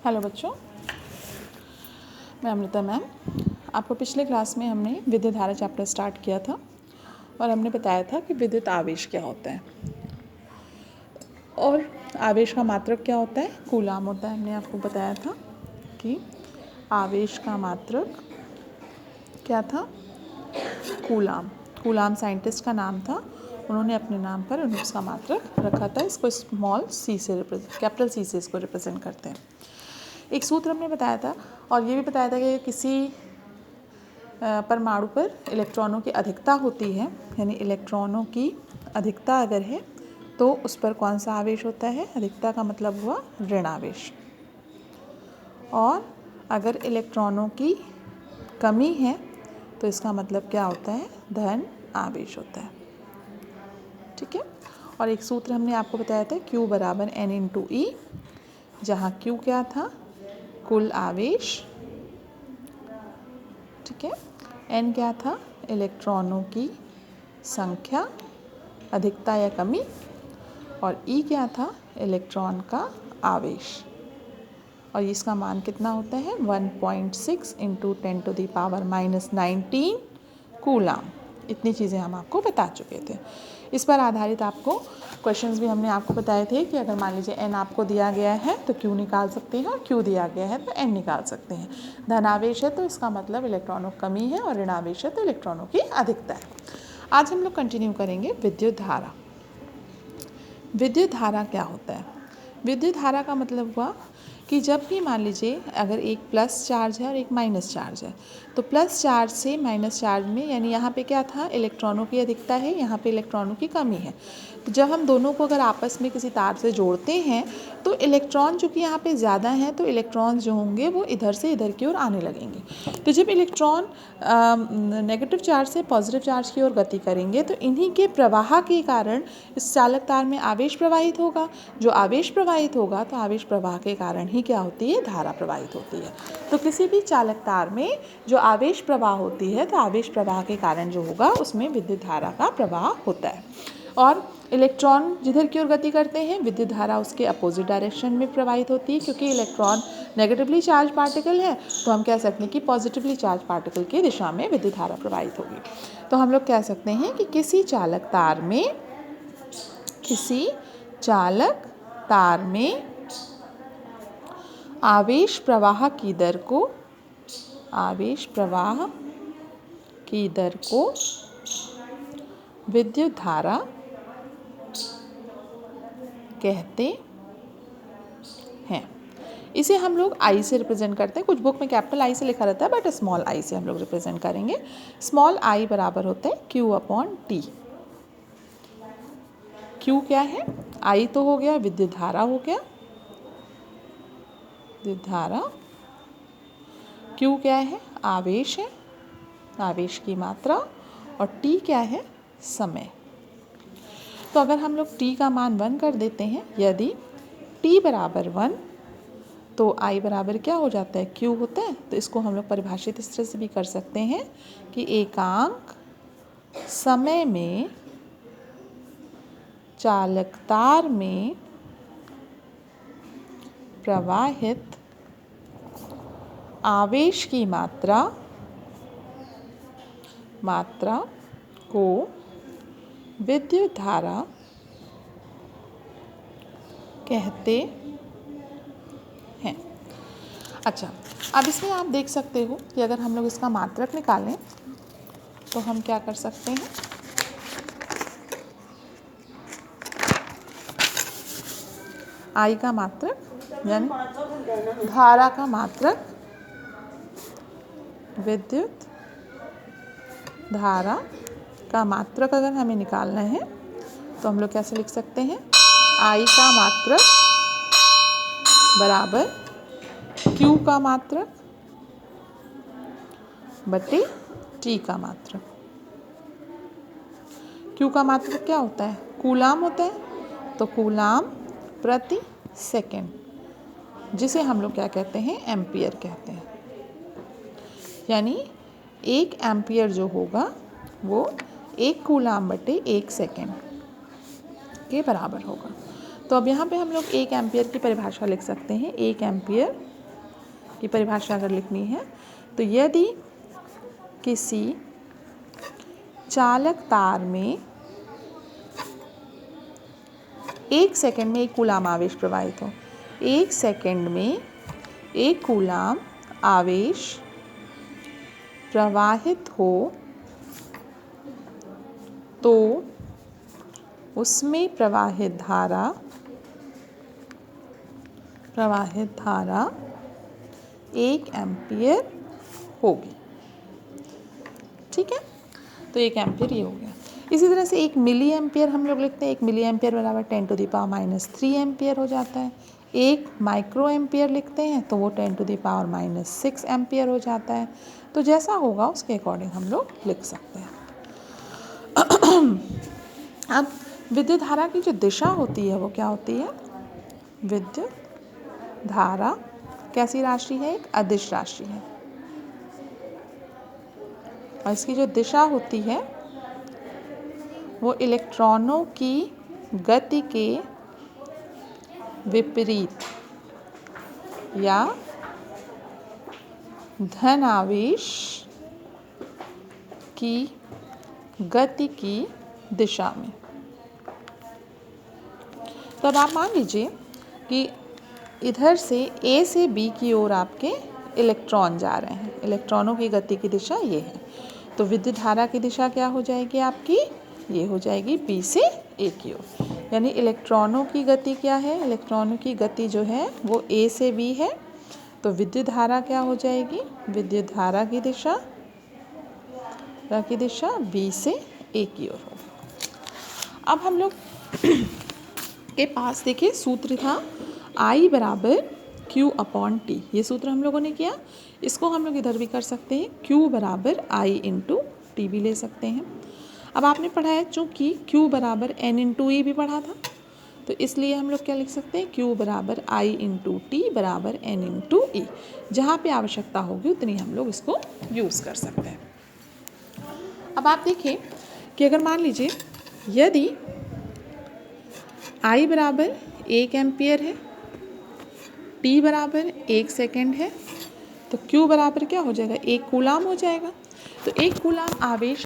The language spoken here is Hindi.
हेलो बच्चों, मैं अमृता मैम। आपको पिछले क्लास में हमने विद्युत धारा चैप्टर स्टार्ट किया था और हमने बताया था कि विद्युत आवेश क्या होता है और आवेश का मात्रक क्या होता है, कूलाम होता है। हमने आपको बताया था कि आवेश का मात्रक क्या था, कूलाम। कूलाम साइंटिस्ट का नाम था, उन्होंने अपने नाम पर उसका मात्रक रखा था। इसको स्मॉल सी से कैपिटल सी से इसको रिप्रेजेंट करते हैं। एक सूत्र हमने बताया था और ये भी बताया था कि किसी परमाणु पर इलेक्ट्रॉनों की अधिकता होती है, यानी इलेक्ट्रॉनों की अधिकता अगर है तो उस पर कौन सा आवेश होता है, अधिकता का मतलब हुआ ऋण आवेश। और अगर इलेक्ट्रॉनों की कमी है तो इसका मतलब क्या होता है, धन आवेश होता है। ठीक है। और एक सूत्र हमने आपको बताया था Q बराबर N/E, जहाँ Q क्या था, कुल आवेश, ठीक है। N क्या था, इलेक्ट्रॉनों की संख्या, अधिकता या कमी, और E क्या था, इलेक्ट्रॉन का आवेश। और इसका मान कितना होता है, 1.6 × 10⁻⁻19 कूलाम। इतनी चीज़ें हम आपको बता चुके थे। इस पर आधारित आपको क्वेश्चंस भी हमने आपको बताए थे कि अगर मान लीजिए n आपको दिया गया है तो q निकाल सकते हैं और q दिया गया है तो n निकाल सकते हैं। धनावेश है तो इसका मतलब इलेक्ट्रॉनों की कमी है और ऋणावेश है तो इलेक्ट्रॉनों की अधिकता है। आज हम लोग कंटिन्यू करेंगे विद्युत धारा। विद्युत धारा क्या होता है? विद्युत धारा का मतलब हुआ कि जब भी मान लीजिए अगर एक प्लस चार्ज है और एक माइनस चार्ज है, तो प्लस चार्ज से माइनस चार्ज में, यानी यहाँ पे क्या था, इलेक्ट्रॉनों की अधिकता है, यहाँ पे इलेक्ट्रॉनों की कमी है। तो जब हम दोनों को अगर आपस में किसी तार से जोड़ते हैं तो इलेक्ट्रॉन चूँकि यहाँ पे ज़्यादा हैं तो इलेक्ट्रॉन्स जो होंगे वो इधर से इधर की ओर आने लगेंगे। तो जब इलेक्ट्रॉन नेगेटिव चार्ज से पॉजिटिव चार्ज की ओर गति करेंगे तो इन्हीं के प्रवाह के कारण इस चालक तार में आवेश प्रवाहित होगा। जो आवेश प्रवाहित होगा तो आवेश प्रवाह के कारण ही क्या होती है, धारा प्रवाहित होती है। तो किसी भी चालक तार में जो आवेश प्रवाह होती है तो आवेश प्रवाह के कारण जो होगा उसमें विद्युत धारा का प्रवाह होता है। और इलेक्ट्रॉन जिधर की ओर गति करते हैं विद्युत धारा उसके अपोजिट डायरेक्शन में प्रवाहित होती है, क्योंकि इलेक्ट्रॉन नेगेटिवली चार्ज पार्टिकल है तो हम कह सकते हैं कि पॉजिटिवली चार्ज पार्टिकल की दिशा में विद्युत धारा प्रवाहित होगी। तो हम लोग कह सकते हैं कि किसी चालक तार में आवेश प्रवाह की दर को विद्युत धारा कहते हैं। इसे हम लोग I से रिप्रेजेंट करते हैं। कुछ बुक में कैपिटल I से लिखा रहता है बट स्मॉल I से हम लोग रिप्रेजेंट करेंगे। स्मॉल I बराबर होता है Q/T। Q क्या है, I तो हो गया, विद्युत धारा हो गया, विद्युत धारा। Q क्या है, आवेश है, आवेश की मात्रा, और T क्या है, समय। तो अगर हम लोग T का मान 1 कर देते हैं, यदि T बराबर 1 तो I बराबर क्या हो जाता है, Q होता है। तो इसको हम लोग परिभाषित इस तरह से भी कर सकते हैं कि एकांक समय में चालक तार में प्रवाहित आवेश की मात्रा को विद्युत धारा कहते हैं। अच्छा, अब इसमें आप देख सकते हो कि अगर हम लोग इसका मात्रक निकालें तो हम क्या कर सकते हैं, I का मात्रक यानी धारा का मात्रक, विद्युत धारा का मात्रक अगर हमें निकालना है तो हम लोग कैसे लिख सकते हैं, I का मात्रक बराबर Q का मात्रक बटे T का मात्रक। Q का मात्रक क्या होता है, कूलाम होता है, तो कूलाम प्रति सेकेंड, जिसे हम लोग क्या कहते हैं, एम्पियर कहते हैं। यानी 1 एम्पियर जो होगा वो 1 कूलाम बटे 1 सेकेंड के बराबर होगा। तो अब यहाँ पे हम लोग 1 एम्पियर की परिभाषा लिख सकते हैं। 1 एम्पियर की परिभाषा अगर लिखनी है तो यदि किसी चालक तार में 1 सेकंड में 1 कूलाम आवेश प्रवाहित हो, 1 सेकंड में 1 कूलाम आवेश प्रवाहित हो तो उसमें प्रवाहित धारा 1 एम्पियर होगी। ठीक है, तो 1 एम्पियर ये हो गया। इसी तरह से 1 मिली एम्पियर हम लोग लिखते हैं, 1 मिली एम्पियर बराबर 10⁻³ एम्पियर हो जाता है। 1 माइक्रो एम्पियर लिखते हैं तो वो 10⁻6 एम्पियर हो जाता है। तो जैसा होगा उसके अकॉर्डिंग हम लोग लिख सकते हैं। अब विद्युत धारा की जो दिशा होती है वो क्या होती है? विद्युत धारा कैसी राशि है? एक अदिश राशि है और इसकी जो दिशा होती है वो इलेक्ट्रॉनों की गति के विपरीत या धन आवेश की गति की दिशा में। तो अब आप मान लीजिए कि इधर से A से B की ओर आपके इलेक्ट्रॉन जा रहे हैं, इलेक्ट्रॉनों की गति की दिशा ये है, तो विद्युत धारा की दिशा क्या हो जाएगी आपकी? ये हो जाएगी B से A की ओर। यानी इलेक्ट्रॉनों की गति क्या है? इलेक्ट्रॉनों की गति जो है वो A से B है, तो विद्युत धारा क्या हो जाएगी? विद्युत धारा की दिशा B से A की ओर होगी। अब हम लोग के पास देखिए सूत्र था I = Q/T। ये सूत्र हम लोगों ने किया, इसको हम लोग इधर भी कर सकते हैं, Q = I/T भी ले सकते हैं। अब आपने पढ़ा है चूँकि Q = N/E भी पढ़ा था, तो इसलिए हम लोग क्या लिख सकते हैं? Q = I/T = N/E। जहाँ पे आवश्यकता होगी उतनी हम लोग इसको यूज़ कर सकते हैं। अब आप देखिए कि अगर मान लीजिए यदि I = 1 एम्पियर है, T = 1 सेकेंड है, तो Q बराबर क्या हो जाएगा? 1 कूलाम हो जाएगा। तो 1 कूलाम आवेश